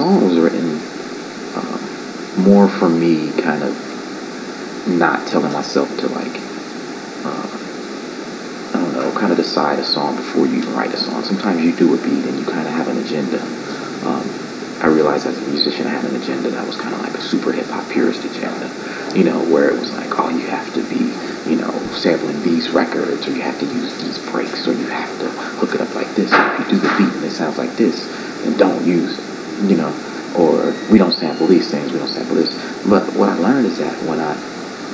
song was written more for me, kind of not telling myself to like, I don't know, kind of decide a song before you even write a song. Sometimes you do a beat and you kind of have an agenda. I realized as a musician I had an agenda that was kind of like a super hip-hop purist agenda, you know, where it was like, oh, you have to be, you know, sampling these records, or you have to use these breaks, or you have to hook it up like this. If you do the beat and it sounds like this, then don't use it, you know, or we don't sample these things, we don't sample this. But what I learned is that when I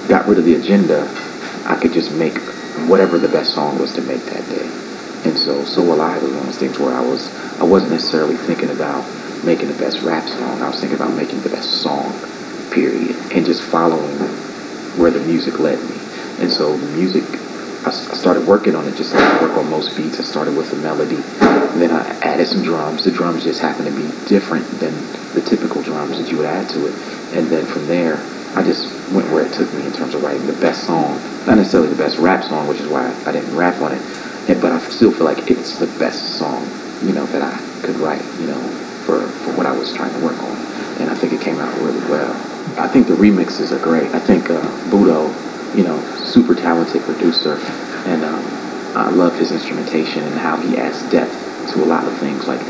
got rid of the agenda, I could just make whatever the best song was to make that day. And so Alive was one of those things where I wasn't necessarily thinking about making the best rap song. I was thinking about making the best song, period, and just following where the music led me. And so the music, I started working on it just like I work on most beats. I started with a melody, and then I added some drums. The drums just happened to be different than the typical drums that you would add to it. And then from there, I just went where it took me in terms of writing the best song. Not necessarily the best rap song, which is why I didn't rap on it, but I still feel like it's the best song, you know, that I could write, you know, for what I was trying to work on. And I think it came out really well. I think the remixes are great. I think Budo, you know, super talented producer, and I love his instrumentation and how he adds depth to a lot of things. Like,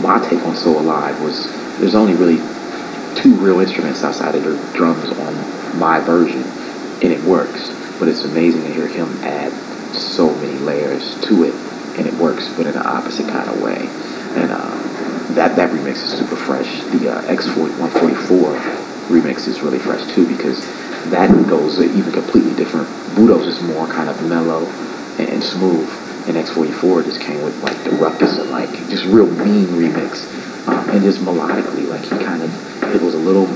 my take on So Alive was there's only really two real instruments outside of the drums on my version, and it works. But it's amazing to hear him add so many layers to it, and it works, but in an opposite kind of way. And that remix is super fresh. The X144 remix is really fresh too, because that goes even completely different. Budo's is more kind of mellow and smooth, and X44 just came with like the ruckus and like just real mean remix, and just melodically, like it was a little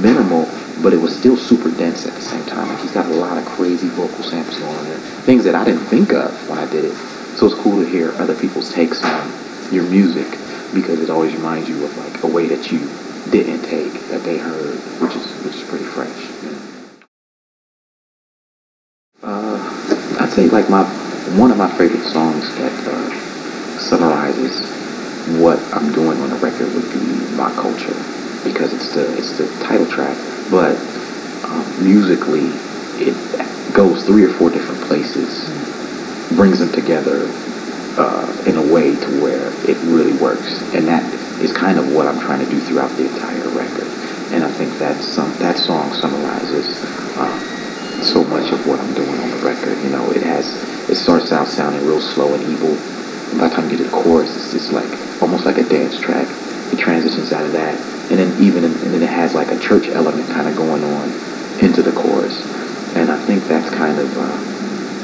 minimal, but it was still super dense at the same time. Like, he's got a lot of crazy vocal samples going on there, things that I didn't think of when I did it. So it's cool to hear other people's takes on your music, because it always reminds you of like a way that you didn't take that they heard, which is pretty fresh. I'd say like one of my favorite songs that summarizes what I'm doing on the record would be My Culture, because it's the title track, but musically it goes 3 or 4 different places, brings them together in a way to where it really works, and that is kind of what I'm trying to do throughout the entire record. And I think that song summarizes so much of what I'm doing on the record. You know, it starts out sounding real slow and evil. By the time you get to the chorus, it's just like almost like a dance track. It transitions out of that, and then it has like a church element kind of going on into the chorus. And I think that's kind of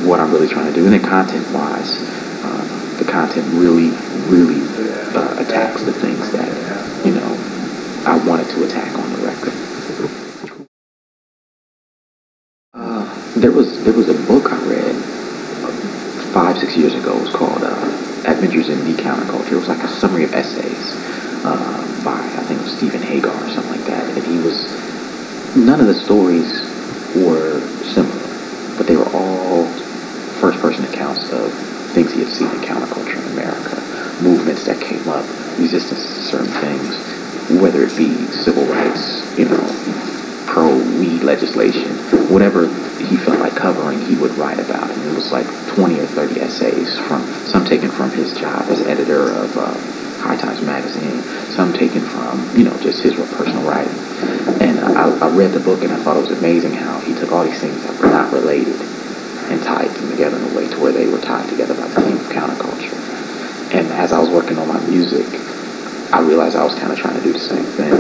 what I'm really trying to do. And then content-wise, the content really attacks the things that, you know, I wanted to attack on the record. There was a book I read 5-6 years ago. It was called Adventures in the Counterculture. It was like a summary of essays by, I think it was Stephen Hagar or something like that. And none of the stories were similar, but they were all first-person accounts of things he had seen in counterculture in America, movements that came up, resistance to certain things, whether it be civil rights, you know, pro-weed legislation, whatever he felt like covering, he would write about it. And it was like 20 or 30 essays, some taken from his job as editor of High Times magazine, some taken from, you know, just his personal writing. And I read the book, and I thought it was amazing how he took all these things that were not related and tied them together in a way to where they were tied together by the theme of counterculture. And as I was working on my music, I realized I was kind of trying to do the same thing.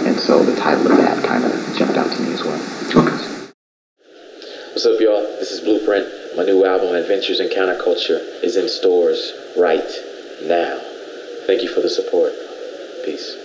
And so the title of that kind of jumped out to me as well. Okay. What's up, y'all? This is Blueprint. My new album, Adventures in Counterculture, is in stores right now. Thank you for the support. Peace.